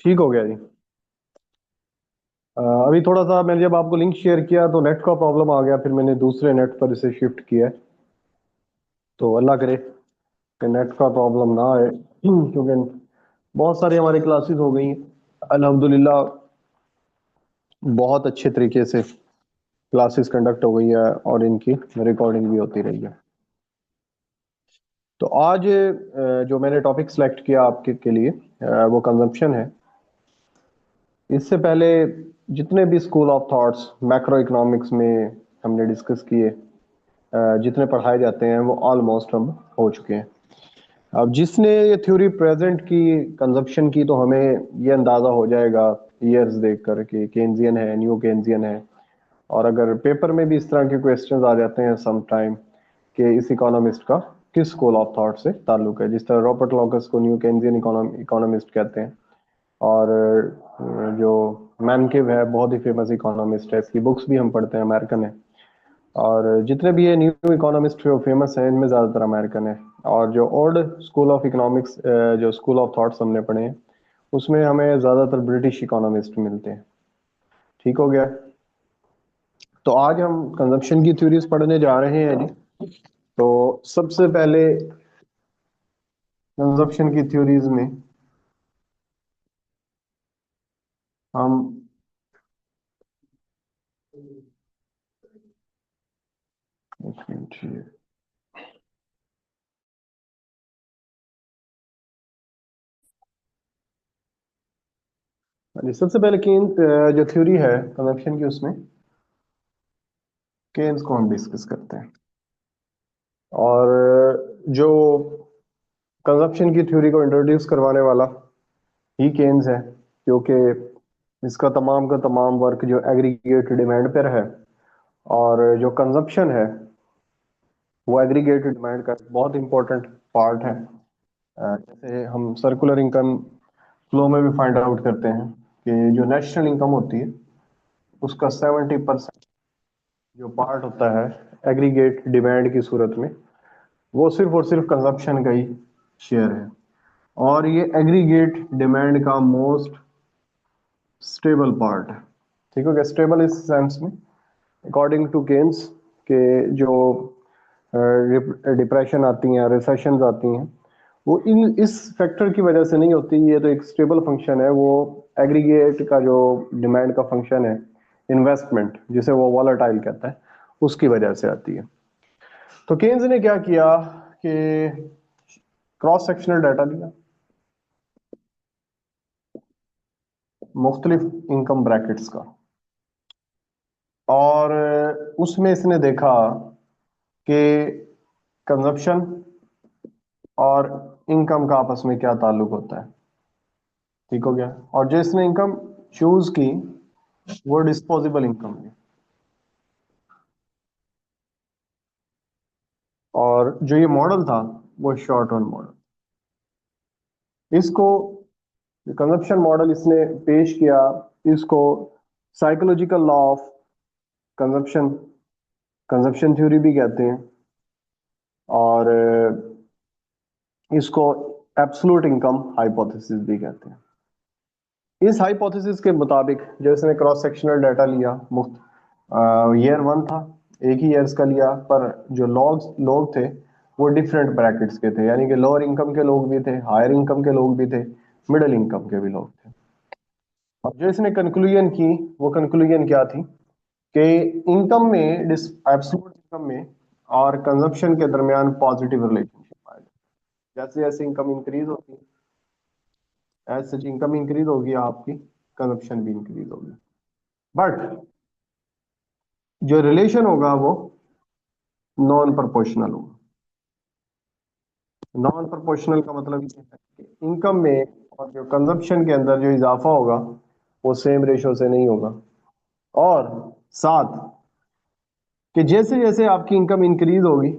ठीक हो गया जी। अभी थोड़ा सा मैंने जब आपको लिंक शेयर किया तो नेट का प्रॉब्लम आ गया, फिर मैंने दूसरे नेट पर इसे शिफ्ट किया है। तो अल्लाह करे कि नेट का प्रॉब्लम ना आए क्योंकि बहुत सारी हमारी क्लासेस हो गई हैं अल्हम्दुलिल्लाह। बहुत अच्छे तरीके से क्लासेस कंडक्ट हो गई है और इनकी रिकॉर्डिंग भी होती रही है। तो आज जो मैंने टॉपिक सेलेक्ट किया आपके के लिए वो कंजम्पशन है। इससे पहले जितने भी school of thoughts macro economics में हमने डिस्कस किए, जितने पढ़ाए जाते हैं वो ऑलमोस्ट हम हो चुके हैं। अब जिसने ये थ्योरी प्रेजेंट की कंजप्शन की तो हमें ये अंदाज़ा हो जाएगा ईयर्स देख कर कि केन्जियन है, न्यू केन्जियन है। और अगर पेपर में भी इस तरह के क्वेश्चंस आ जाते हैं सम टाइम कि इस इकोनॉमिस्ट का किस स्कूल ऑफ थॉट से ताल्लुक है, जिस तरह रॉबर्ट लॉकस को न्यू केन्जियन इकोनॉमिस्ट कहते हैं। और जो मैनकेव है बहुत ही फेमस इकोनॉमिस्ट है, इसकी बुक्स भी हम पढ़ते हैं, अमेरिकन है। और जितने भी ये न्यू इकोनॉमिस्ट जो फेमस हैं इनमें ज़्यादातर अमेरिकन है। और जो ओल्ड स्कूल ऑफ इकोनॉमिक्स, जो स्कूल ऑफ थॉट्स हमने पढ़े हैं उसमें हमें ज़्यादातर ब्रिटिश इकोनॉमिस्ट मिलते हैं। ठीक हो गया। तो आज हम कंजप्शन की थ्योरीज पढ़ने जा रहे हैं जी। तो सबसे पहले कंजप्शन की थ्योरीज में हम एक मिनट ये हाँ जी, सबसे पहले केन्स जो थ्योरी है कंजप्शन की उसमें केन्स को हम डिस्कस करते हैं। और जो कंजप्शन की थ्योरी को इंट्रोड्यूस करवाने वाला ही केन्स है, क्योंकि इसका तमाम का तमाम वर्क जो एग्रीगेट डिमांड पर है। और जो कंजप्शन है वो एग्रीगेट डिमांड का बहुत इंपॉर्टेंट पार्ट है। जैसे हम सर्कुलर इनकम फ्लो में भी फाइंड आउट करते हैं कि जो नेशनल इनकम होती है उसका 70% जो पार्ट होता है एग्रीगेट डिमांड की सूरत में, वो सिर्फ और सिर्फ कंजप्शन का ही शेयर है। और ये एग्रीगेट डिमांड का मोस्ट स्टेबल पार्ट है। ठीक हो गया। स्टेबल इस सेंस में अकॉर्डिंग टू केन्स के जो डिप्रेशन आती हैं, रिसेशन आती हैं, वो इन इस फैक्टर की वजह से नहीं होती। ये तो एक स्टेबल फंक्शन है, वो एग्रीगेट का जो डिमांड का फंक्शन है, इन्वेस्टमेंट जिसे वो वॉलेटाइल कहता है, उसकी वजह से आती है। तो केन्स ने क्या किया कि क्रॉस सेक्शनल डाटा लिया मुख्तलिफ इनकम ब्रैकेट्स का, और उसमें इसने देखा कि कंजप्शन और इनकम का आपस में क्या ताल्लुक होता है। ठीक हो गया। और जो इसने इनकम चूज की वो डिस्पोजेबल इनकम है। और जो ये मॉडल था वो शॉर्ट रन मॉडल। इसको कंजप्शन मॉडल इसने पेश किया, इसको psychological law of consumption consumption theory भी कहते हैं। और इसको एब्सोल्यूट इनकम हाइपोथेसिस भी कहते हैं। इस हाइपोथेसिस के मुताबिक जो इसने क्रॉस सेक्शनल डाटा लिया, मुफ्त ईयर वन था, एक ही ईयर्स का लिया, पर जो लोग थे वो डिफरेंट ब्रैकेट्स के थे, यानी कि लोअर इनकम के लोग भी थे, हायर इनकम के लोग भी थे, मिडिल इनकम के भी लोग थे। अब जो इसने कंक्लूजन की वो कंक्लूजन क्या थी कि इनकम में एब्सोल्यूट इनकम में और कंजप्शन के दरमियान पॉजिटिव रिलेशनशिप आएगा। जैसे जैसे इनकम इंक्रीज होगी, एज सच इनकम इंक्रीज होगी, आपकी कंजप्शन भी इंक्रीज होगी। बट जो रिलेशन होगा वो नॉन प्रोपोर्शनल होगा। नॉन प्रोपोर्शनल का मतलब ये है कि इनकम में और जो कंजप्शन के अंदर जो इजाफा होगा वो सेम रेशो से नहीं होगा। और साथ कि जैसे जैसे आपकी इनकम इंक्रीज होगी,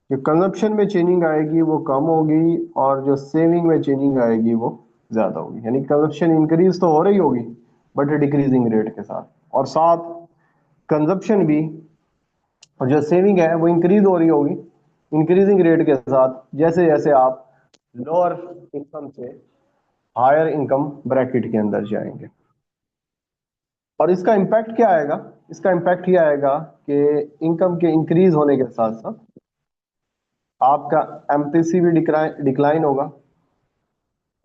जो कंजप्शन में चेंजिंग आएगी वो कम होगी, और जो सेविंग में चेंजिंग आएगी वो ज्यादा होगी। यानी कंजप्शन इंक्रीज तो हो रही होगी बट डिक्रीजिंग रेट के साथ, और साथ कंजप्शन भी और जो सेविंग है वो इंक्रीज हो रही होगी इंक्रीजिंग रेट के साथ, जैसे जैसे आप लोअर इनकम से हायर इनकम ब्रैकेट के अंदर जाएंगे। और इसका इम्पैक्ट क्या आएगा? इसका इम्पैक्ट ये आएगा कि इनकम के इंक्रीज होने के साथ साथ आपका एमपीसी भी डिक्लाइन होगा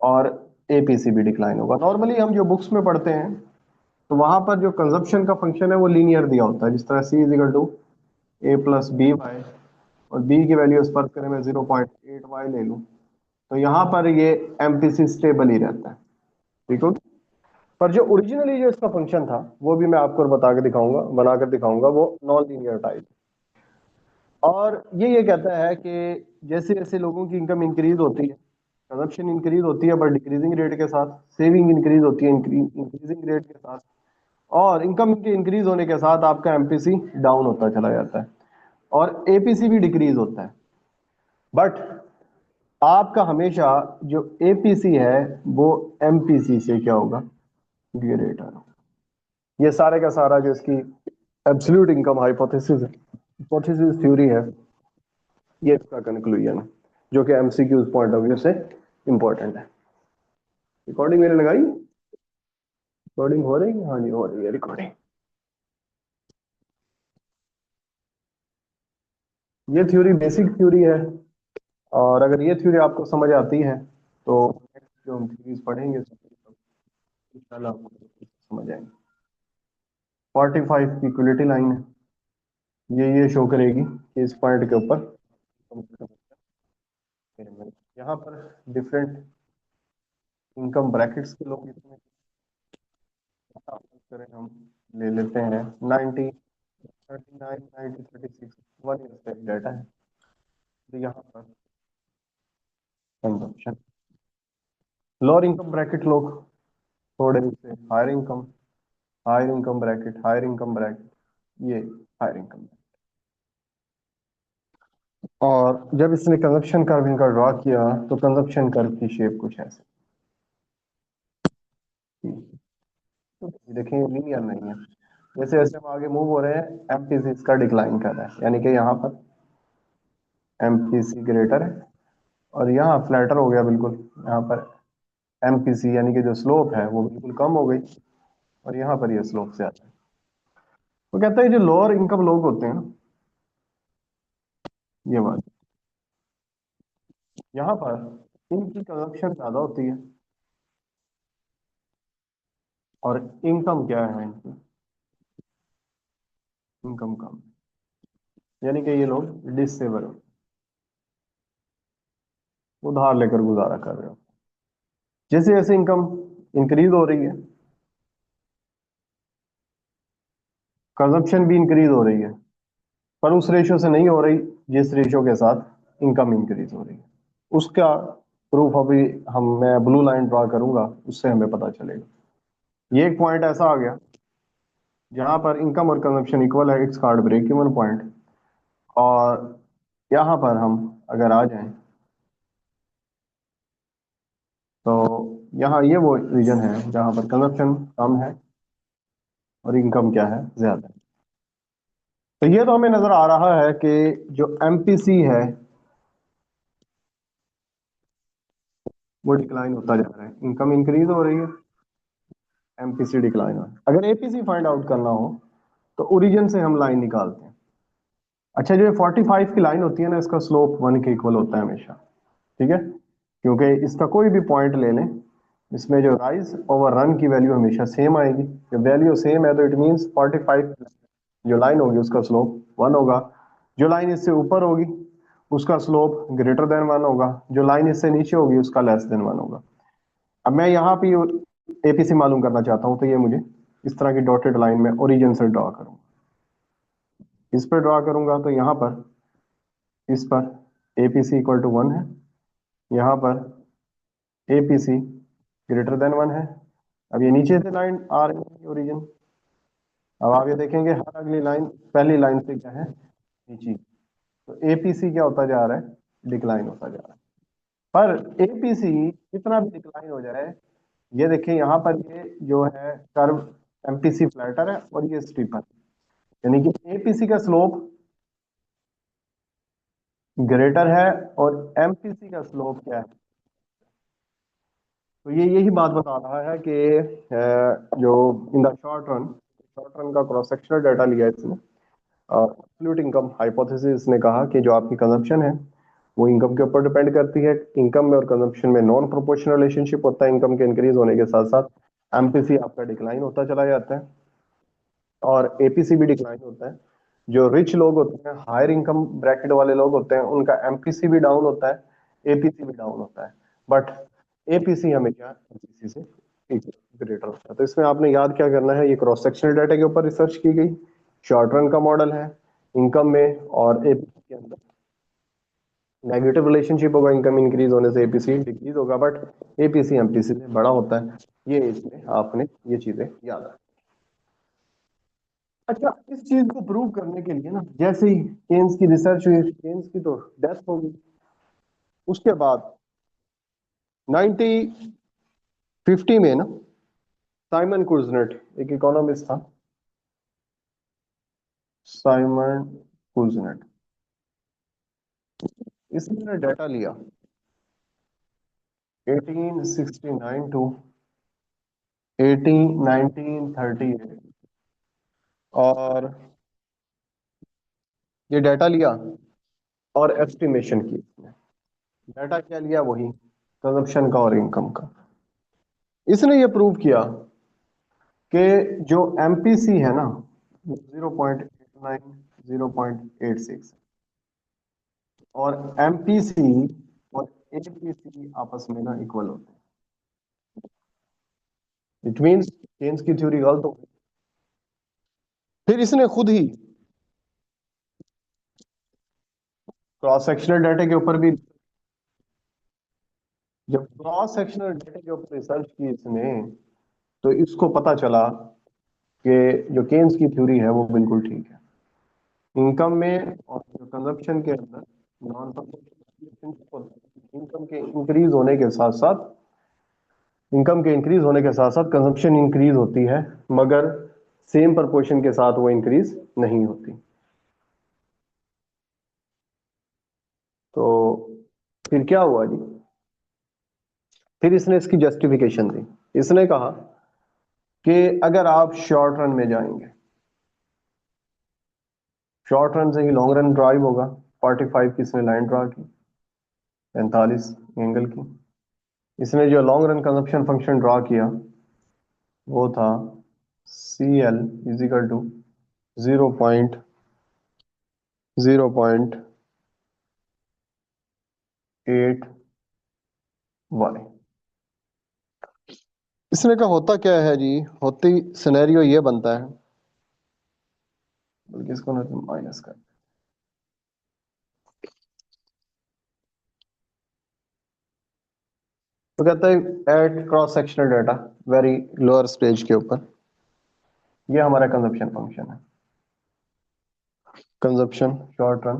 और एपीसी भी डिक्लाइन होगा। नॉर्मली हम जो बुक्स में पढ़ते हैं तो वहां पर जो कंजप्शन का फंक्शन है वो लीनियर दिया होता है, जिस तरह C is equal to a plus b Y, और बी की वैल्यू इस पर करें मैं 0.8 वाई ले लूं, तो यहाँ पर ये एमपीसी स्टेबल ही रहता है। ठीक है। पर जो ओरिजिनली जो इसका फंक्शन था वो भी मैं आपको बता के दिखाऊंगा, बनाकर दिखाऊंगा, वो नॉन लीनियर टाइप। और ये कहता है कि जैसे जैसे लोगों की इनकम इंक्रीज होती है, कंजप्शन इंक्रीज होती है बट डिक्रीजिंग रेट के साथ, सेविंग इंक्रीज होती है इंक्रीजिंग रेट के साथ, और इनकम के इंक्रीज होने के साथ आपका एमपीसी डाउन होता चला जाता है और एपीसी भी डिक्रीज होता है। बट आपका हमेशा जो एपीसी है वो एमपीसी से क्या होगा? ग्रेटर होगा। ये सारे का सारा जो इसकी एब्सोल्यूट इनकम हाइपोथेसिस है, हाइपोथेसिस थ्योरी है, ये इसका कंक्लूजन है जो कि एमसीक्यूज पॉइंट ऑफ व्यू से इंपॉर्टेंट है। रिकॉर्डिंग मैंने लगाई, रिकॉर्डिंग हो रही है? हाँ जी हो रही है रिकॉर्डिंग। ये थ्योरी बेसिक थ्योरी है, और अगर ये थ्योरी आपको समझ आती है तो next जो हम थ्योरीज पढ़ेंगे इंशाल्लाह आपको समझ आएंगे। 45 की इक्वलिटी लाइन है, ये शो करेगी कि इस पॉइंट के ऊपर यहाँ पर डिफरेंट इनकम ब्रैकेट्स के लोग इसमें करें, हम ले लेते हैं 90, 39, 90, 36 1 ईयर का डाटा है। तो यहाँ पर कंजप्शन, लोअर इनकम ब्रैकेट लोग थोड़े से higher income bracket, higher income bracket, ये हायर इनकम। और जब इसने कंजप्शन कर्व इनका ड्रॉ किया तो कंजप्शन कर्व की शेप कुछ ऐसे थी। तो देखें लीनियर नहीं है, जैसे जैसे हम आगे मूव हो रहे हैं एमपीसी इसका डिक्लाइन कर रहा है, यानी कि यहाँ पर एमपीसी ग्रेटर है और यहाँ फ्लैटर हो गया बिल्कुल। यहाँ पर एमपीसी यानी कि जो स्लोप है वो बिल्कुल कम हो गई और यहाँ पर ये स्लोप से आता है। वो कहता है जो लोअर इनकम लोग होते हैं, ये बात, यहाँ पर इनकी कंजप्शन ज्यादा होती है और इनकम क्या है इनकी? इनकम कम, यानी कि ये लोग डिसेबल, उधार लेकर गुजारा कर रहे हो। जैसे जैसे इनकम इंक्रीज हो रही है कंजप्शन भी इंक्रीज हो रही है, पर उस रेशियो से नहीं हो रही जिस रेशियो के साथ इनकम इंक्रीज हो रही है। उसका प्रूफ अभी मैं ब्लू लाइन ड्रॉ करूंगा, उससे हमें पता चलेगा। ये एक पॉइंट ऐसा आ गया जहां पर इनकम और कंजप्शन इक्वल है, it's called break even point. और यहाँ पर हम अगर आ जाएं तो यहाँ ये वो रीजन है जहां पर कंजप्शन कम है और इनकम क्या है? ज्यादा है। तो ये तो हमें नजर आ रहा है कि जो एमपीसी है वो डिक्लाइन होता जा रहा है, इनकम इंक्रीज हो रही है, एमपीसी डिक्लाइन हो रहा है। अगर एपीसी फाइंड आउट करना हो तो ओरिजिन से हम लाइन निकालते हैं। अच्छा, जो 45 की लाइन होती है ना, इसका स्लोप 1 के इक्वल होता है हमेशा। ठीक है, क्योंकि इसका कोई भी पॉइंट ले लें, इसमें जो राइज ओवर रन की वैल्यू हमेशा सेम आएगी। जब वैल्यू सेम है तो इट मींस 45 जो लाइन होगी उसका स्लोप 1 होगा। जो लाइन इससे ऊपर होगी उसका स्लोप ग्रेटर देन 1 होगा, जो लाइन इससे नीचे होगी उसका लेस देन 1 होगा। अब मैं यहाँ पे एपीसी मालूम करना चाहता हूँ, तो ये मुझे इस तरह की डॉटेड लाइन में ओरिजिन से ड्रॉ करूंगा। इस पर ड्रॉ करूंगा तो यहाँ पर इस पर एपीसी इक्वल टू 1 है, यहाँ पर एपीसी ग्रेटर देन 1 है। अब ये नीचे से लाइन आ रही है ओरिजिन, अब आप ये देखेंगे हर अगली लाइन पहली लाइन से क्या है? नीचे। तो एपीसी क्या होता जा रहा है? डिक्लाइन होता जा रहा है। पर एपीसी कितना भी डिक्लाइन हो जाए, ये देखिए यहाँ पर ये जो है कर्व एमपीसी फ्लैटर है और ये स्टीपर, यानी कि एपीसी का स्लोप ग्रेटर है और एमपीसी का स्लोप क्या है? तो ये यही बात बता रहा है कि जो इन द शॉर्ट रन का क्रॉस सेक्शनल डाटा लिया है इसने। एब्सोल्यूट इनकम हाइपोथेसिस ने कहा कि जो आपकी कंजम्पशन है वो इनकम के ऊपर डिपेंड करती है। इनकम में और कंजम्पशन में नॉन प्रोपोर्शनल रिलेशनशिप होता है। इनकम के इंक्रीज होने के साथ साथ एमपीसी आपका डिक्लाइन होता चला जाता है और एपीसी भी डिक्लाइन होता है। जो रिच लोग होते हैं, हायर इनकम ब्रैकेट वाले लोग होते हैं, उनका एमपीसी भी डाउन होता है, एपीसी भी डाउन होता है। बट एपीसी हमेशा एमपीसी से ग्रेटर होता है। तो इसमें आपने याद क्या करना है, ये क्रॉस सेक्शनल डाटा के ऊपर रिसर्च की गई, शॉर्ट रन का मॉडल है। इनकम में और एपीसी के अंदर नेगेटिव रिलेशनशिप होगा, इनकम इंक्रीज होने से एपीसी डिक्रीज होगा, बट एपीसी एमपीसी से बड़ा होता है। ये इसमें आपने ये चीजें याद रखनी। अच्छा, इस चीज को प्रूव करने के लिए ना, जैसे ही केन्स की रिसर्च हुई, केन्स की तो डेथ हो गई। उसके बाद 1950 में ना साइमन कुजनेट, एक इकोनॉमिस्ट था, साइमन कुजनेट, इसने डाटा लिया 1869 टू 1938 और ये डाटा लिया और एस्टिमेशन की इसने। डाटा क्या लिया, वही कंजप्शन का और इनकम का। इसने ये प्रूव किया कि जो एमपीसी है ना 0.89 0.86 और एमपीसी और एपीसी आपस में ना इक्वल होते हैं। इट मींस केन्स की थ्योरी गलत हो गई। फिर इसने खुद ही क्रॉस सेक्शनल डाटा के ऊपर भी, जब क्रॉस सेक्शनल डाटा के ऊपर रिसर्च की इसने, तो इसको पता चला कि जो केन्स की थ्योरी है वो बिल्कुल ठीक है। इनकम में और कंजप्शन के अंदर नॉन इनकम के इंक्रीज होने के साथ साथ इनकम के इंक्रीज होने के साथ साथ कंजप्शन इंक्रीज होती है, मगर सेम प्रोपोर्शन के साथ वो इंक्रीज नहीं होती। तो फिर क्या हुआ जी, फिर इसने इसकी जस्टिफिकेशन दी। इसने कहा कि अगर आप शॉर्ट रन में जाएंगे, शॉर्ट रन से ही लॉन्ग रन ड्राइव होगा। 45 की इसने लाइन ड्रा की, 45 एंगल की। इसने जो long run consumption function draw किया वो था C L is equal to 0.08 Y. इसने कहा होता क्या है जी, होती सिनेरियो ये बनता है, बल्कि इसको ना माइनस कर। तो कहता है at cross sectional data very lower stage के ऊपर, ये हमारा कंजप्शन फंक्शन है। Consumption short run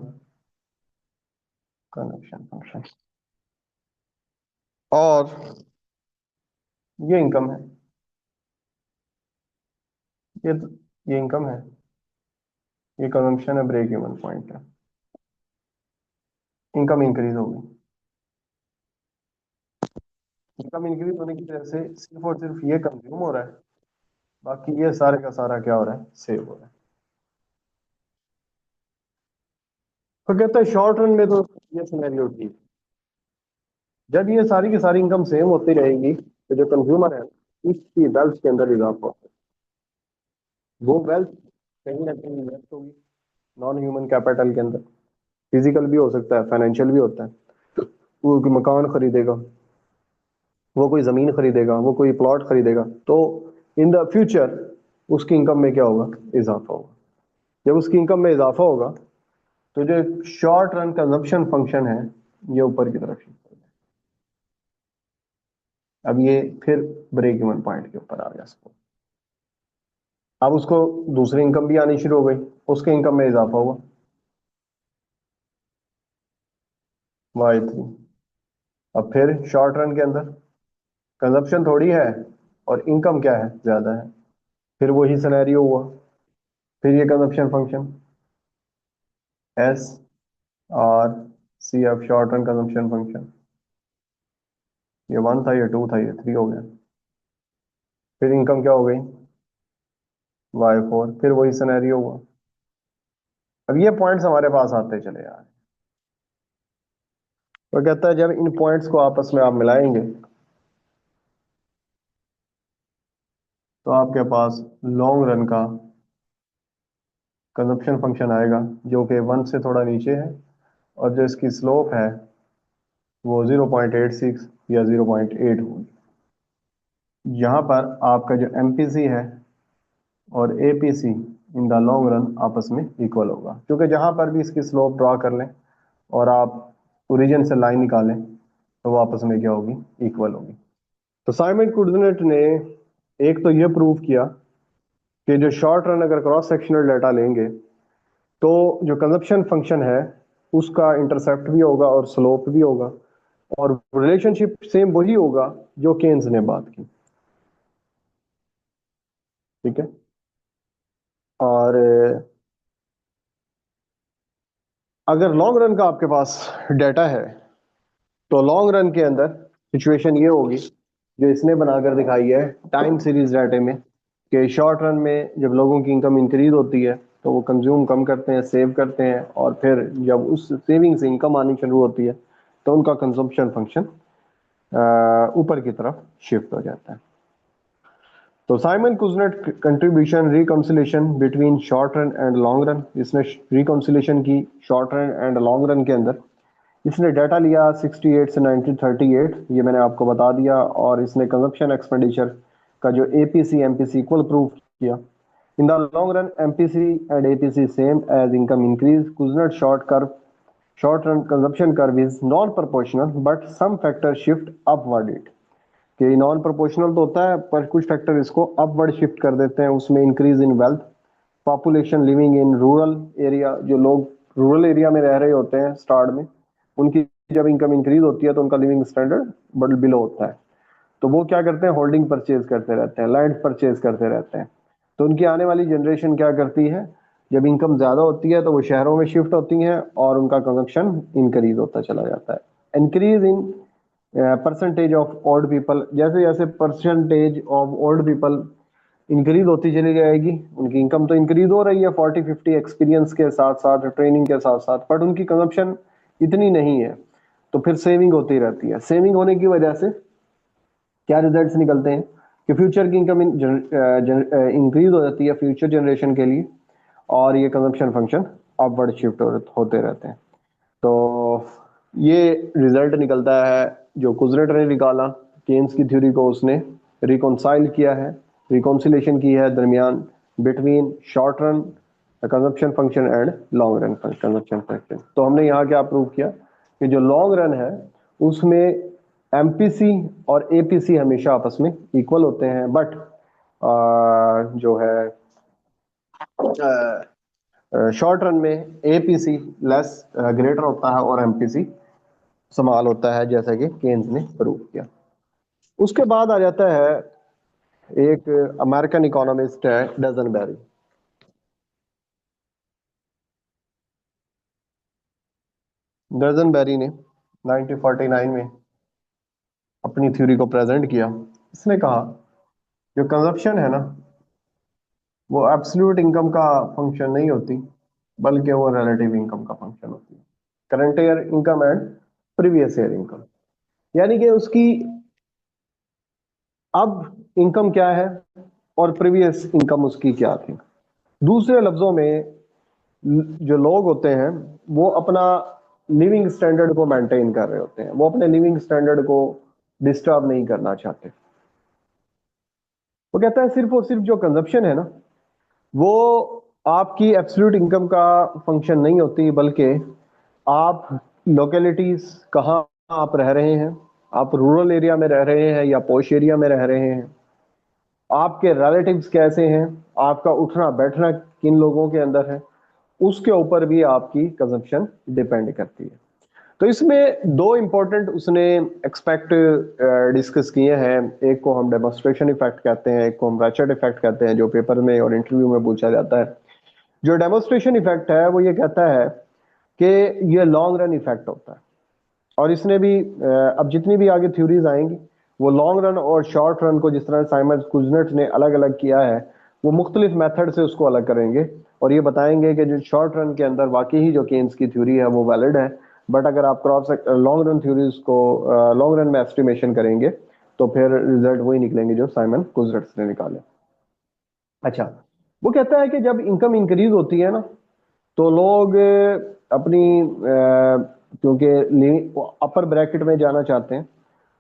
consumption function, और ये इनकम है, ये ये इनकम है, ये कंजम्पशन है, ब्रेक इवन पॉइंट है। इनकम इंक्रीज हो गई। इनकम इंक्रीज होने की वजह से सिर्फ और सिर्फ ये कंज्यूम हो रहा है, बाकी ये सारे का सारा क्या हो रहा है, सेव हो रहा है। तो कहता है शॉर्ट रन में तो ये सिनेरियो ठीक। जब ये सारी की सारी इनकम सेम होती रहेगी तो जो कंज्यूमर है इसकी वेल्थ के अंदर इजाफा होता है। वो वेल्थ कहीं ना कहीं इन्वेस्ट होगी नॉन ह्यूमन कैपिटल के अंदर। फिजिकल भी हो सकता है, फाइनेंशियल भी होता है। वो कोई मकान खरीदेगा, वो कोई जमीन खरीदेगा, वो कोई प्लॉट खरीदेगा, तो इन द फ्यूचर उसकी इनकम में क्या होगा, इजाफा होगा। जब उसकी इनकम में इजाफा होगा तो जो शॉर्ट रन कंजप्शन फंक्शन है ये ऊपर की तरफ shift हो जाएगा। अब ये फिर ब्रेक इवन पॉइंट के ऊपर आ गया सपोज। अब उसको दूसरी इनकम भी आनी शुरू हो गई, उसके इनकम में इजाफा हुआ y3। अब फिर शॉर्ट रन के अंदर कंजप्शन थोड़ी है और इनकम क्या है, ज्यादा है। फिर वही सिनेरियो हुआ, फिर ये कंजप्शन फंक्शन एस और C F short run consumption function, ये ये 1 था, ये 2 था, ये 3 हो गया। फिर इनकम क्या हो गई, Y4, फिर वही सिनेरियो हुआ। अब ये पॉइंट्स हमारे पास आते चले यार, तो कहता है जब इन पॉइंट्स को आपस में आप मिलाएंगे तो आपके पास लॉन्ग रन का कंजप्शन फंक्शन आएगा जो कि 1 से थोड़ा नीचे है, और जो इसकी स्लोप है वो 0.86 या 0.8 होगी। यहाँ पर आपका जो एमपीसी है और APC in the long run आपस में इक्वल होगा, क्योंकि जहाँ पर भी इसकी स्लोप ड्रा कर लें और आप ओरिजिन से लाइन निकालें तो वो आपस में क्या होगी, इक्वल होगी। तो साइमन कुर्जनेट ने एक तो ये प्रूव किया कि जो शॉर्ट रन अगर क्रॉस सेक्शनल डाटा लेंगे तो जो कंजप्शन फंक्शन है उसका इंटरसेप्ट भी होगा और स्लोप भी होगा, और रिलेशनशिप सेम वही होगा जो केन्स ने बात की। ठीक है। और अगर लॉन्ग रन का आपके पास डाटा है तो लॉन्ग रन के अंदर सिचुएशन ये होगी जो इसने बनाकर दिखाई है टाइम सीरीज डाटे में, कि शॉर्ट रन में जब लोगों की इनकम इंक्रीज होती है तो वो कंज्यूम कम करते हैं, सेव करते हैं, और फिर जब उस सेविंग से इनकम आनी शुरू होती है तो उनका कंजम्पशन फंक्शन ऊपर की तरफ शिफ्ट हो जाता है। तो Simon Kuznets contribution reconciliation between short run and long run, इसने रिकंसिलेशन की short run and long run के अंदर। इसने डाटा लिया 68 से 1938, ये मैंने आपको बता दिया, और इसने कंजप्शन एक्सपेंडिचर का जो एपीसी एमपीसी इक्वल प्रूव किया। In the long run MPC and APC same as income increase, Kuznets short run consumption curve is non proportional but some factor shift upward it, कि non proportional तो होता है पर कुछ factor इसको upward shift कर देते हैं। उसमें increase in wealth, population living in rural area, जो लोग रूरल एरिया में रह रहे होते हैं स्टार्ट में, उनकी जब इनकम इंक्रीज होती है तो उनका लिविंग स्टैंडर्ड बड़ा बिलो होता है, तो वो क्या करते हैं, होल्डिंग परचेज करते रहते हैं, लैंड परचेज करते रहते हैं। तो उनकी आने वाली जनरेशन क्या करती है, जब इनकम ज्यादा होती है तो वो शहरों में शिफ्ट होती हैं और उनका कंजप्शन इंक्रीज होता चला जाता है। Increase in percentage of old people, जैसे जैसे percentage of old people increase होती चली जाएगी, उनकी इनकम तो इंक्रीज हो रही है 40-50 एक्सपीरियंस के साथ साथ, ट्रेनिंग के साथ साथ, बट उनकी कंजप्शन इतनी नहीं है, तो फिर सेविंग होती रहती है। सेविंग होने की वजह से क्या रिजल्ट्स निकलते हैं कि फ्यूचर की इनकम इंक्रीज हो जाती है फ्यूचर जनरेशन के लिए, और ये कंजप्शन फंक्शन अपवर्ड शिफ्ट होते रहते हैं। तो ये रिजल्ट निकलता है जो कुजनेट ने निकाला, केन्स की थ्योरी को उसने रिकॉन्साइल किया है, रिकॉन्सिलेशन की है दरमियान between short run consumption function and long run consumption function. तो हमने यहाँ क्या प्रूव किया कि जो लॉन्ग रन है उसमें एमपीसी और एपीसी हमेशा आपस में इक्वल होते हैं, बट जो है शॉर्ट रन में एपीसी लेस ग्रेटर होता है और एमपीसी स्मॉल होता है, जैसा कि केन्स ने प्रूव किया। उसके बाद आ जाता है एक अमेरिकन इकोनॉमिस्ट है डजनबेरी। डजनबेरी ने 1949 में अपनी थ्योरी को प्रेजेंट किया। इसने कहा जो कंजप्शन है ना वो एब्सोल्यूट इनकम का फंक्शन नहीं होती, बल्कि वो रिलेटिव इनकम का फंक्शन होती है, current year income and previous year income. यानी कि उसकी अब इनकम क्या है और प्रीवियस इनकम उसकी क्या थी। दूसरे लफ्जों में जो लोग होते हैं वो अपना लिविंग स्टैंडर्ड को मेंटेन कर रहे होते हैं, वो अपने लिविंग स्टैंडर्ड को डिस्टर्ब नहीं करना चाहते। वो कहता है सिर्फ और सिर्फ जो कंजप्शन है ना वो आपकी एब्सोल्यूट इनकम का फंक्शन नहीं होती, बल्कि आप लोकेलिटीज कहाँ आप रह रहे हैं, आप रूरल एरिया में रह रहे हैं या पॉश एरिया में रह रहे हैं, आपके रिलेटिव्स कैसे हैं, आपका उठना बैठना किन लोगों के अंदर है, उसके ऊपर भी आपकी कंजप्शन डिपेंड करती है। तो इसमें दो इंपॉर्टेंट उसने एक्सपेक्ट डिस्कस किए हैं, एक को हम डेमोन्स्ट्रेशन इफेक्ट कहते हैं, एक को हम रैचेट इफेक्ट कहते हैं, जो पेपर में और इंटरव्यू में पूछा जाता है। जो डेमोन्स्ट्रेशन इफेक्ट है वो ये कहता है कि ये लॉन्ग रन इफेक्ट होता है, और इसने भी अब जितनी भी आगे थ्योरीज आएंगी वो लॉन्ग रन और शॉर्ट रन को जिस तरह साइमन कुजनेट ने अलग अलग किया है वो मुख्तलिफ मेथड से उसको अलग करेंगे और ये बताएंगे कि जो शॉर्ट रन के अंदर वाकई ही जो केन्स की थ्योरी है वो वैलिड है। बट अगर आप क्रॉस लॉन्ग रन थ्योरीज को लॉन्ग रन में एस्टिमेशन करेंगे तो फिर रिजल्ट वही निकलेंगे जो साइमन कुजनेट ने निकाले। अच्छा, वो कहता है कि जब इनकम इंक्रीज होती है ना तो लोग अपनी क्योंकि अपर ब्रैकेट में जाना चाहते हैं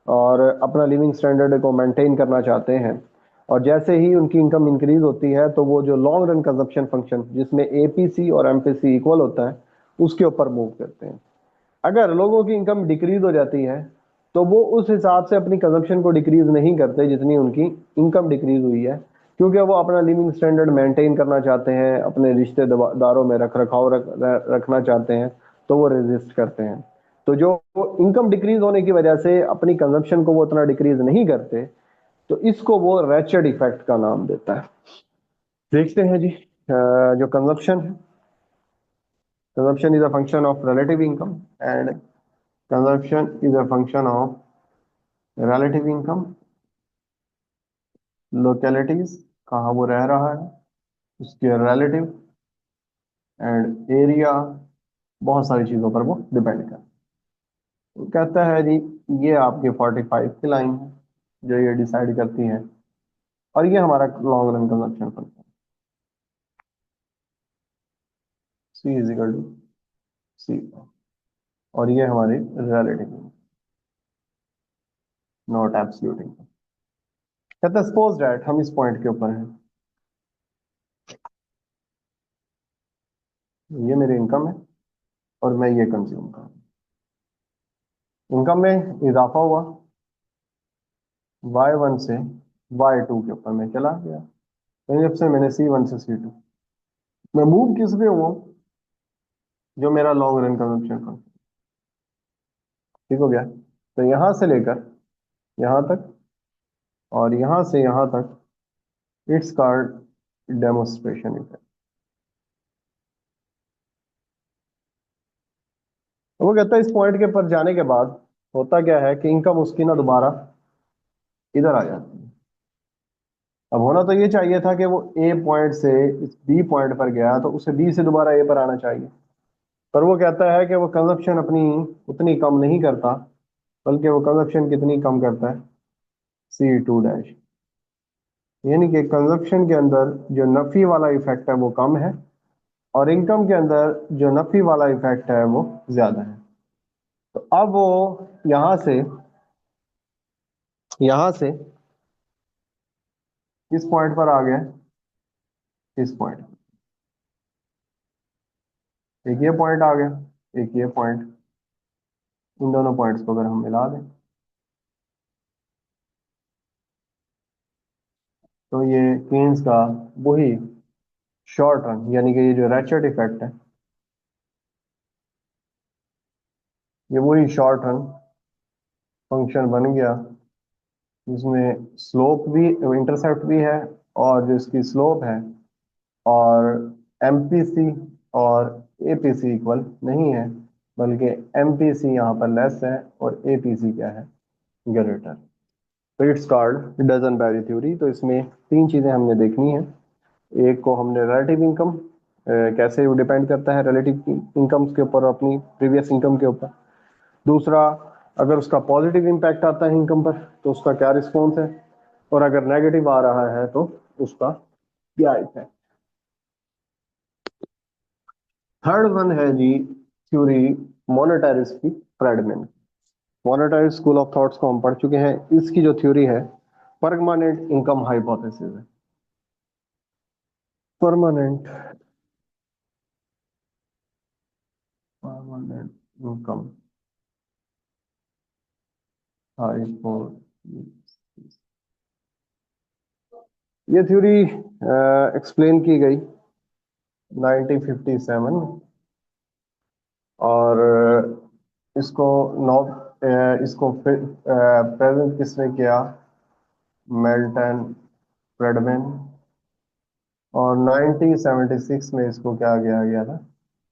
और अपना लिविंग स्टैंडर्ड को मेंटेन करना चाहते हैं और जैसे ही उनकी इनकम इंक्रीज होती है तो वो जो लॉन्ग रन कंजप्शन फंक्शन जिसमें एपीसी और एमपीसी इक्वल होता है उसके ऊपर मूव करते हैं। अगर लोगों की इनकम डिक्रीज हो जाती है तो वो उस हिसाब से अपनी कंजप्शन को डिक्रीज नहीं करते जितनी उनकी इनकम डिक्रीज हुई है, क्योंकि वो अपना लिविंग स्टैंडर्ड मेंटेन करना चाहते हैं, अपने रिश्तेदारों में रखना चाहते हैं, तो वो रेजिस्ट करते हैं। तो जो इनकम डिक्रीज होने की वजह से अपनी कंजप्शन को वो उतना डिक्रीज नहीं करते तो इसको वो रैचर्ड इफेक्ट का नाम देता है। देखते हैं जी, जो कंजप्शन है, consumption is a function of relative income and consumption is a function of relative income, localities कहाँ वो रह रहा है, उसके relative एंड एरिया, बहुत सारी चीजों पर वो डिपेंड करता है। वो कहता है जी ये आपके 45 की लाइन है जो ये डिसाइड करती है और ये हमारा long run consumption function C is equal to C और ये हमारी रिलेटिव नॉट एब्सोल्यूट इनकम। कहता है सपोज दैट हम इस पॉइंट के ऊपर हैं, ये मेरी इनकम है और मैं ये कंज्यूम कर रहा हूँ। इनकम में इजाफा हुआ y1 से y2 के ऊपर मैं चला गया, तो जब से मैंने c1 से c2 मैं मूव किस पे हुआ, जो मेरा लॉन्ग रन कंजम्पशन फंक्शन, ठीक हो गया। तो यहां से लेकर यहां तक और यहां से यहां तक इट्स कॉल्ड डेमोन्स्ट्रेशन इफेक्ट। तो वो कहता है इस पॉइंट के पर जाने के बाद होता क्या है कि इनकम उसकी ना दोबारा इधर आ जाती है। अब होना तो ये चाहिए था कि वो ए पॉइंट से इस बी पॉइंट पर गया तो उसे बी से दोबारा ए पर आना चाहिए, पर वो कहता है कि वो कंजप्शन अपनी उतनी कम नहीं करता, बल्कि वो कंजप्शन कितनी कम करता है, C2 डैश। यानी कि कंजप्शन के अंदर जो नफी वाला इफेक्ट है वो कम है और इनकम के अंदर जो नफी वाला इफेक्ट है वो ज्यादा है। तो अब वो यहां से यहां से किस पॉइंट पर आ गया, इस पॉइंट, एक ये पॉइंट आ गया, एक ये पॉइंट, इन दोनों पॉइंट्स को अगर हम मिला दें तो ये केन्स का वही शॉर्ट रन यानी कि ये जो रैचेट इफेक्ट है ये वही शॉर्ट रन फंक्शन बन गया जिसमें स्लोप भी इंटरसेप्ट भी है और जो इसकी स्लोप है और एमपीसी और एपीसी इक्वल नहीं है, बल्कि एमपीसी यहाँ पर लेस है और एपीसी क्या है, ग्रेटर। तो it's called Duesenberry theory. तो इसमें तीन चीजें हमने देखनी है। एक को हमने रिलेटिव इनकम, कैसे वो डिपेंड करता है रिलेटिव इनकम्स के ऊपर अपनी प्रीवियस इनकम के ऊपर। दूसरा, अगर उसका पॉजिटिव इम्पैक्ट आता है इनकम पर तो उसका क्या रिस्पॉन्स है, और अगर नेगेटिव आ रहा है तो उसका क्या इफेक्ट। थर्ड वन है जी थ्योरी मोनेटारिस्ट की, फ्रेडमैन। मोनेटारी स्कूल ऑफ थॉट्स को हम पढ़ चुके हैं। इसकी जो थ्योरी है परमानेंट इनकम हाइपोथेसिस है। परमानेंट परमानेंट इनकम हाइपोथेसिस, ये थ्योरी एक्सप्लेन की गई 1957 में और इसको नौ इसको प्रेजेंट किसने किया, मेल्टन फ्रेडमैन। और 1976 में इसको क्या किया गया था,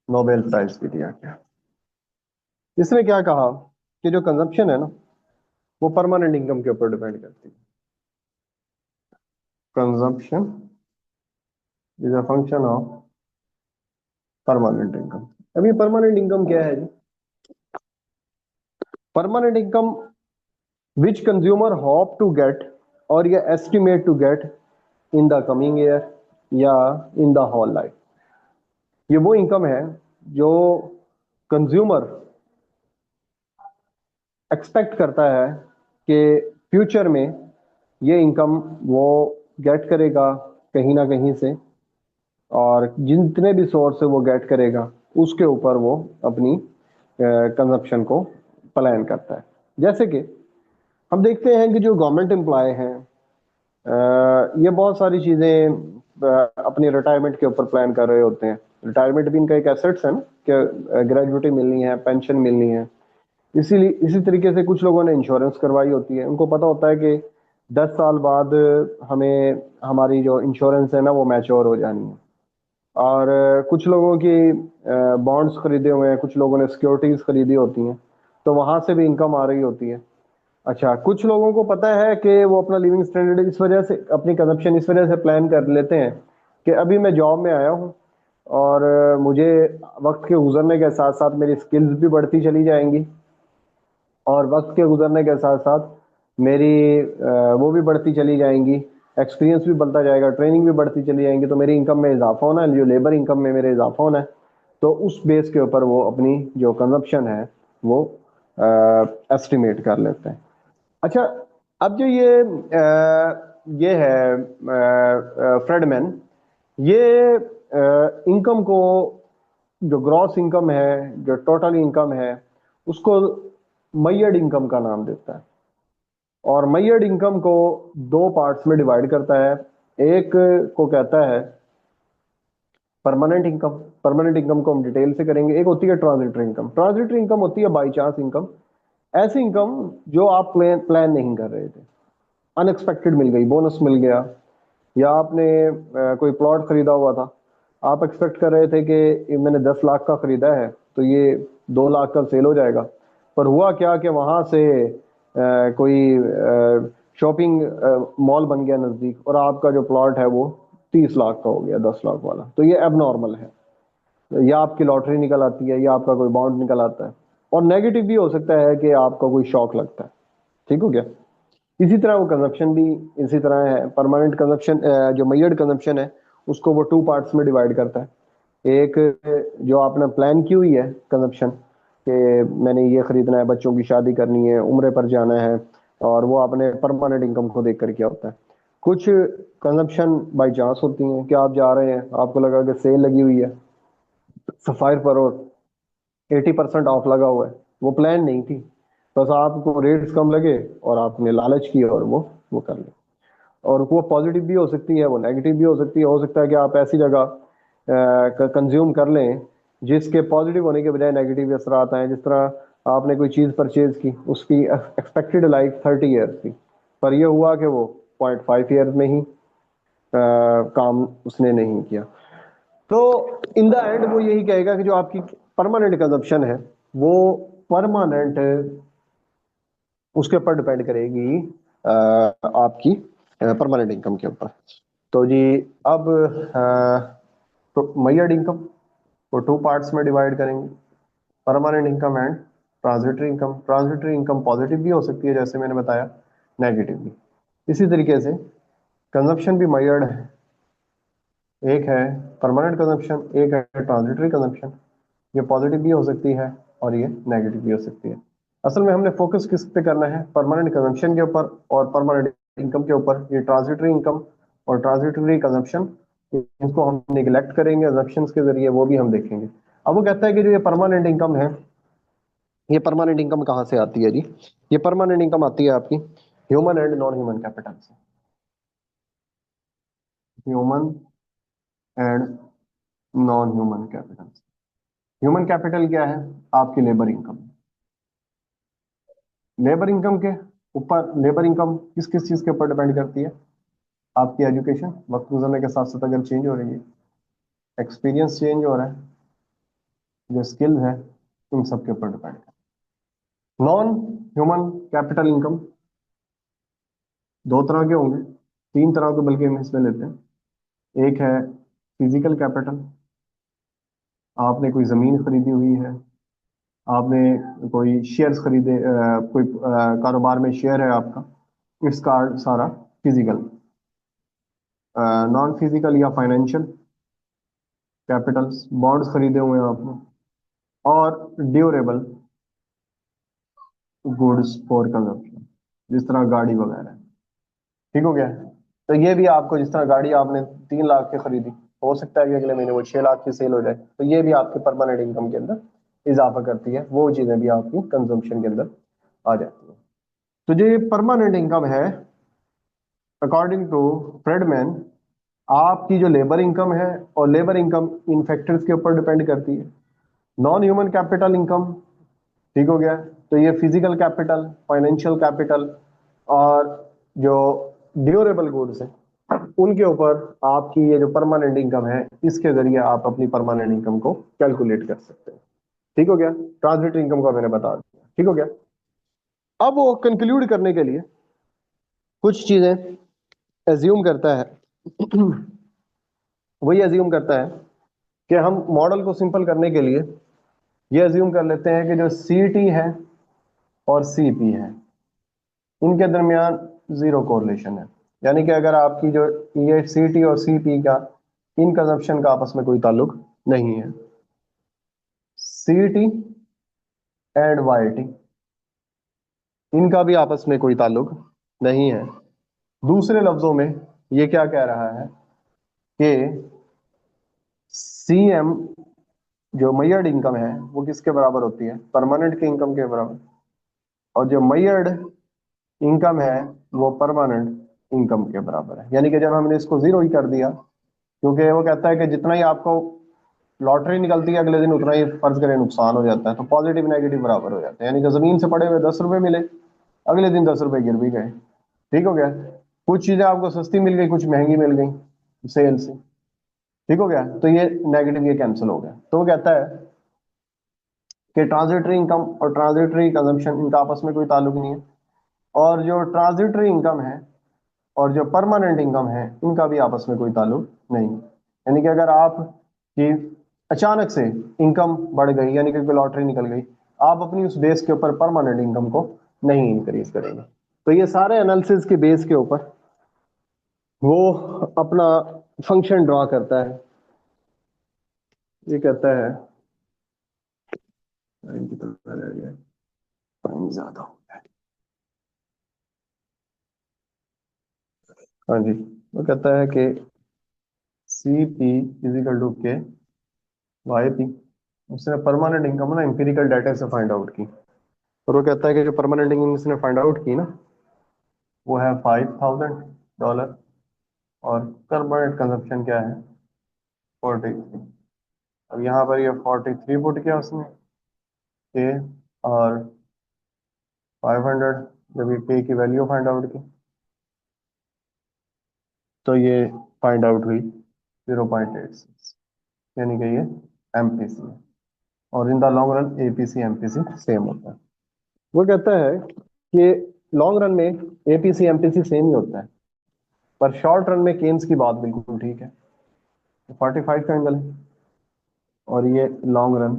नोबेल प्राइज भी दिया गया। इसने क्या कहा कि जो कंजप्शन है ना वो परमानेंट इनकम के ऊपर डिपेंड करती है। Consumption is a function of permanent income. अब ये परमानेंट इनकम क्या है जी? Permanent income which consumer hope to get और या estimate to get in the coming year या इन द होल लाइफ। ये वो इनकम है जो कंज्यूमर एक्सपेक्ट करता है कि फ्यूचर में ये इनकम वो गेट करेगा कहीं ना कहीं से, और जितने भी सोर्स से वो गेट करेगा उसके ऊपर वो अपनी कंजप्शन को प्लान करता है। जैसे कि हम देखते हैं कि जो गवर्नमेंट एम्प्लॉय हैं ये बहुत सारी चीज़ें अपनी रिटायरमेंट के ऊपर प्लान कर रहे होते हैं। रिटायरमेंट भी इनका एक एसेट्स है ना, कि ग्रेजुएटी मिलनी है, पेंशन मिलनी है। इसीलिए इसी तरीके से कुछ लोगों ने इंश्योरेंस करवाई होती है। उनको पता होता है कि 10 साल बाद हमें हमारी जो इंश्योरेंस है ना वो मैच्योर हो जानी है। और कुछ लोगों की बॉन्ड्स खरीदे हुए हैं, कुछ लोगों ने सिक्योरिटीज खरीदी होती हैं, तो वहां से भी इनकम आ रही होती है। अच्छा, कुछ लोगों को पता है कि वो अपना लिविंग स्टैंडर्ड इस वजह से, अपनी कंजप्शन इस वजह से प्लान कर लेते हैं कि अभी मैं जॉब में आया हूँ और मुझे वक्त के गुजरने के साथ साथ मेरी स्किल्स भी बढ़ती चली जाएंगी, और वक्त के गुजरने के साथ साथ मेरी वो भी बढ़ती चली जाएंगी, एक्सपीरियंस भी बढ़ता जाएगा, ट्रेनिंग भी बढ़ती चली जाएंगी, तो मेरी इनकम में इजाफा होना है, जो लेबर इनकम में मेरे इजाफा होना है। तो उस बेस के ऊपर वो अपनी जो कंजप्शन है वो एस्टिमेट कर लेते हैं। अच्छा, अब जो ये है फ्रेडमैन, ये इनकम को, जो ग्रॉस इनकम है, जो टोटल इनकम है, उसको मैयर्ड इनकम का नाम देता है। और मैयर्ड इनकम को दो पार्ट्स में डिवाइड करता है। एक को कहता है परमानेंट इनकम। परमानेंट इनकम को हम डिटेल से करेंगे। एक होती है ट्रांजिटरी इनकम। ट्रांजिटरी इनकम होती है बाई चांस इनकम, ऐसी इनकम जो आप प्लान नहीं कर रहे थे, अनएक्सपेक्टेड मिल गई, बोनस मिल गया, या आपने कोई प्लॉट खरीदा हुआ था, आप एक्सपेक्ट कर रहे थे कि ये मैंने 10 लाख का खरीदा है तो ये 2 लाख का सेल हो जाएगा, पर हुआ क्या कि वहां से कोई शॉपिंग मॉल बन गया नजदीक, और आपका जो प्लॉट है वो 30 लाख का हो गया, 10 लाख वाला। तो ये एबनॉर्मल है। या आपकी लॉटरी निकल आती है, या आपका कोई बॉन्ड निकल आता है। और नेगेटिव भी हो सकता है कि आपका कोई शॉक लगता है। ठीक हो गया? इसी तरह वो कंजप्शन भी इसी तरह है। परमानेंट कंजप्शन, जो मैयर्ड कंजप्शन है, उसको वो टू पार्ट्स में डिवाइड करता है। एक, जो आपने प्लान की हुई है कंजप्शन, कि मैंने ये खरीदना है, बच्चों की शादी करनी है, उम्र पर जाना है, और वो आपने परमानेंट इनकम को देख कर किया होता है। कुछ कंजप्शन बाई चांस होती हैं कि आप जा रहे हैं, आपको लगा कि सेल लगी हुई है सफायर पर और 80% ऑफ लगा हुआ है, वो प्लान नहीं थी, बस आपको रेट्स कम लगे और आपने लालच किया और वो कर लिया। और वो पॉजिटिव भी हो सकती है, वो नेगेटिव भी हो सकती है। हो सकता है कि आप ऐसी जगह कंज्यूम कर लें जिसके पॉजिटिव होने के बजाय नेगेटिव असरात आए। जिस तरह आपने कोई चीज़ परचेज की, उसकी एक्सपेक्टेड लाइफ 30 ईयर्स थी, पर यह हुआ कि वो 0.5 ईयर्स में ही काम उसने नहीं किया। तो इन द एंड वो यही कहेगा कि जो आपकी परमानेंट कंजप्शन है वो परमानेंट, उसके ऊपर डिपेंड करेगी आपकी परमानेंट इनकम के ऊपर। तो जी, अब तो मैयर्ड इनकम को टू पार्ट्स में डिवाइड करेंगे, permanent income and transitory income. Transitory income positive भी हो सकती है जैसे मैंने बताया, नेगेटिव भी। इसी तरीके से कंजप्शन भी मैयर्ड है, एक है परमानेंट कंजप्शन, एक है ट्रांजिटरी कंजप्शन। ये पॉजिटिव भी हो सकती है और ये नेगेटिव भी हो सकती है। असल में हमने फोकस किस पे करना है? परमानेंट कंजम्पशन के ऊपर और परमानेंट इनकम के ऊपर। ये ट्रांजिटरी इनकम और ट्रांजिटरी कंजम्पशन, इसको हम निगलेक्ट करेंगे assumptions के जरिए, वो भी हम देखेंगे। अब वो कहता है कि जो ये परमानेंट इनकम है, ये परमानेंट इनकम कहाँ से आती है जी? ये परमानेंट इनकम आती है आपकी human and non human capital से। Human and non human capital. Human capital क्या है? आपकी लेबर इनकम। लेबर इनकम के ऊपर, लेबर इनकम किस किस चीज के ऊपर डिपेंड करती है? आपकी एजुकेशन वक्त गुजरने के साथ साथ अगर चेंज हो रही है, एक्सपीरियंस चेंज हो रहा है, जो स्किल है, उन सब के ऊपर डिपेंड है। नॉन ह्यूमन कैपिटल इनकम दो तरह के होंगे, तीन तरह के बल्कि हम इसमें लेते हैं। एक है फिजिकल कैपिटल, आपने कोई जमीन खरीदी हुई है, आपने कोई शेयर्स खरीदे, कोई कारोबार में शेयर है आपका, इसका सारा फिजिकल। नॉन फिजिकल या फाइनेंशियल कैपिटल्स, बॉन्ड्स खरीदे हुए हैं आपने, और ड्यूरेबल गुड्स फॉर कंजप्शन, जिस तरह गाड़ी वगैरह। ठीक हो गया। तो ये भी आपको, जिस तरह गाड़ी आपने 3 लाख की खरीदी, हो सकता है कि अगले महीने वो 6 लाख की सेल हो जाए, तो ये भी आपके परमानेंट इनकम के अंदर इजाफा करती है, वो चीजें भी आपकी कंजम्पशन के अंदर आ जाती है। तो जो ये परमानेंट इनकम है, अकॉर्डिंग टू फ्रेडमैन, आपकी जो लेबर इनकम है, और लेबर इनकम इन फैक्टर्स के ऊपर डिपेंड करती है। नॉन ह्यूमन कैपिटल इनकम, ठीक हो गया, तो ये फिजिकल कैपिटल, फाइनेंशियल कैपिटल, और जो ड्यूरेबल गुड्स है, उनके ऊपर आपकी ये जो परमानेंट इनकम है, इसके जरिए आप अपनी परमानेंट इनकम को कैलकुलेट कर सकते हैं। ठीक हो गया। ट्रांजिट इनकम का मैंने बता दिया। ठीक हो गया। अब वो कंक्लूड करने के लिए कुछ चीजें एज्यूम करता है। वही एज्यूम करता है कि हम मॉडल को सिंपल करने के लिए ये एज्यूम कर लेते हैं कि जो सी टी है और सी पी है, इनके दरमियान जीरो कोरिलेशन है। यानी कि अगर आपकी जो ये सी टी और सी पी का, इन कंजप्शन का आपस में कोई ताल्लुक नहीं है। C T and Y T, इनका भी आपस में कोई ताल्लुक नहीं है। दूसरे लफ्जों में ये क्या कह रहा है कि सी एम, जो मैयर्ड इनकम है, वो किसके बराबर होती है? परमानेंट के इनकम के बराबर। और जो मैयर्ड इनकम है, वो परमानेंट इनकम के बराबर है। यानी कि जब हमने इसको जीरो ही कर दिया, क्योंकि वो कहता है कि जितना ही आपको लॉटरी निकलती है अगले दिन, उतना ही फर्ज करें नुकसान हो जाता है, तो पॉजिटिव नेगेटिव बराबर हो जाते हैं। यानी कि जमीन से पड़े हुए 10 रुपए मिले, अगले दिन 10 रुपए गिर भी गए। ठीक हो गया। कुछ चीजें आपको सस्ती मिल गई, कुछ महंगी मिल गई सेल से। ठीक हो गया। तो ये नेगेटिव, ये कैंसिल हो गया। तो वो कहता है कि ट्रांजिटरी इनकम और ट्रांजिटरी कंजम्पशन, इनका आपस में कोई ताल्लुक नहीं है। और जो ट्रांजिटरी इनकम है और जो परमानेंट इनकम है, इनका भी आपस में कोई ताल्लुक नहीं है। यानी कि अगर आप की अचानक से इनकम बढ़ गई, यानी कि कोई लॉटरी निकल गई, आप अपनी उस बेस के ऊपर परमानेंट इनकम को नहीं इंक्रीज करेंगे। तो ये सारे एनालिसिस के बेस के ऊपर वो अपना फंक्शन ड्रॉ करता है। ये कहता है, टाइम कितना रह गया? टाइम ज्यादा हो गया। हाँ जी। वो कहता है कि सी पी इजिकल टू के वाई पी, उसने परमानेंट इनकम ना एम्पिरिकल डाटा से फाइंड आउट की। और वो कहता है कि जो परमानेंट इनकम इसने फाइंड आउट की ना, वो है $5,000, और परमानेंट कंजप्शन क्या है? 43। अब यहाँ पर ये 43 पुट किया उसने, के, और 500, जब ये के की वैल्यू फाइंड आउट की, तो ये फाइंड आउट हुई 0.86, यानी कि ये एमपीसी है। और इन the long run APC MPC same होता है। वो कहता है कि लॉन्ग रन में एपीसी एमपीसी सेम ही होता है, पर शॉर्ट रन में केन्स की बात बिल्कुल ठीक है। 45 का एंगल है, और ये लॉन्ग रन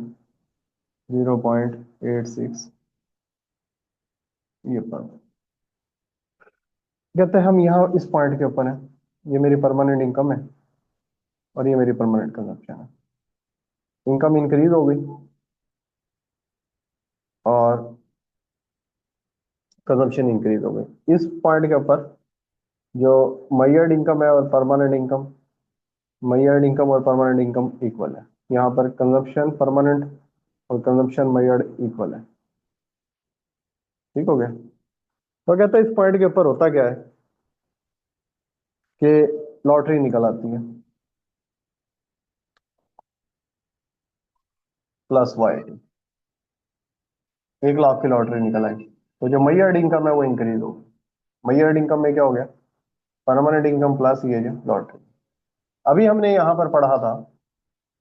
0.86, ये पर कहते हैं हम यहाँ इस पॉइंट के ऊपर है, ये मेरी परमानेंट इनकम है और ये मेरी परमानेंट कंजप्शन है। इनकम इंक्रीज हो गई और कंजप्शन इंक्रीज हो गई। इस पॉइंट के ऊपर जो मैयर्ड इनकम है और परमानेंट इनकम, मैयर्ड इनकम और परमानेंट इनकम इक्वल है। यहाँ पर कंजप्शन परमानेंट और कंजप्शन मैयर्ड इक्वल है। ठीक हो गया। तो कहता है इस पॉइंट के ऊपर होता क्या है कि लॉटरी निकल आती है, प्लस वाई, 1 लाख की लॉटरी निकल आई, तो जो मैयर्ड इनकम है वो इंक्रीज हो गई। मैयर्ड इनकम में क्या हो गया? परमानेंट इनकम प्लस ये जो लॉटरी। अभी हमने यहाँ पर पढ़ा था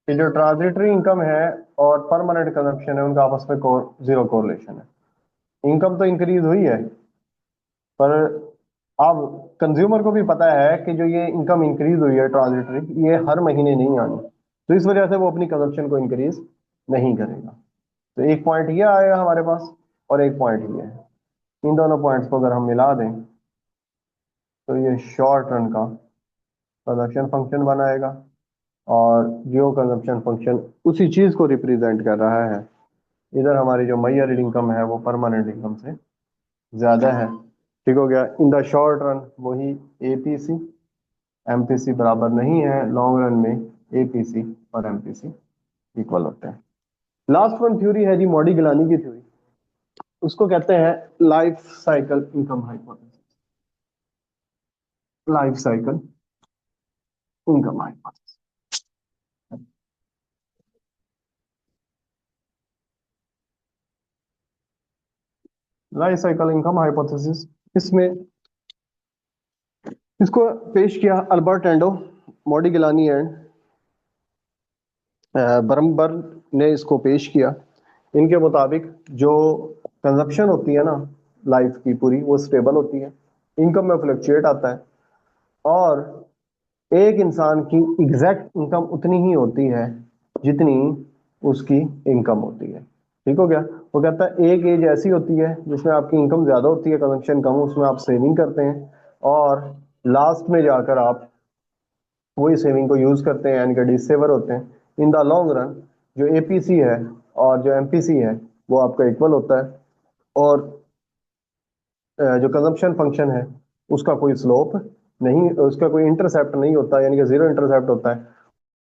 कि जो ट्रांजिटरी इनकम है और परमानेंट कंजप्शन है, उनका आपस में जीरो कोरिलेशन है। इनकम तो इंक्रीज हुई है, पर अब कंज्यूमर को भी पता है कि जो ये इनकम इंक्रीज हुई है ट्रांजिटरी, ये हर महीने नहीं आनी, तो इस वजह से वो अपनी कंजप्शन को इंक्रीज नहीं करेगा। तो एक पॉइंट ये आएगा हमारे पास और एक पॉइंट ये है। इन दोनों पॉइंट्स को अगर हम मिला दें तो ये शॉर्ट रन का कंजप्शन फंक्शन बनाएगा, और जो कंजप्शन फंक्शन उसी चीज को रिप्रेजेंट कर रहा है। इधर हमारी जो मैयर्ड इनकम है वो परमानेंट इनकम से ज्यादा है। ठीक हो गया। इन द शॉर्ट रन वही एपीसी एमपीसी बराबर नहीं है, लॉन्ग रन में एपीसी और एमपीसी इक्वल होते हैं। लास्ट वन थ्योरी है जी मॉडी गिलानी की थ्योरी, उसको कहते हैं life cycle income hypothesis. Life cycle income hypothesis. Life cycle income hypothesis, इसमें इसको पेश किया अल्बर्ट एंडो, मॉडी गिलानी एंड ब्रमबर्ग ने इसको पेश किया। इनके मुताबिक जो कंजप्शन होती है ना लाइफ की पूरी, वो स्टेबल होती है, इनकम में फ्लक्चुएट आता है, और एक इंसान की एग्जैक्ट इनकम उतनी ही होती है जितनी उसकी इनकम होती है। ठीक हो गया। वो कहता है एक एज ऐसी होती है जिसमें आपकी इनकम ज्यादा होती है, कंजप्शन कम, उसमें आप सेविंग करते हैं, और लास्ट में जाकर आप वही सेविंग को यूज करते हैं, यानी कि डिसेवर होते हैं। इन द लॉन्ग रन जो एपीसी है और जो एमपीसी है वो आपका इक्वल होता है, और जो कंजम्पशन फंक्शन है उसका कोई स्लोप नहीं, उसका कोई इंटरसेप्ट नहीं होता, यानी कि जीरो इंटरसेप्ट होता है।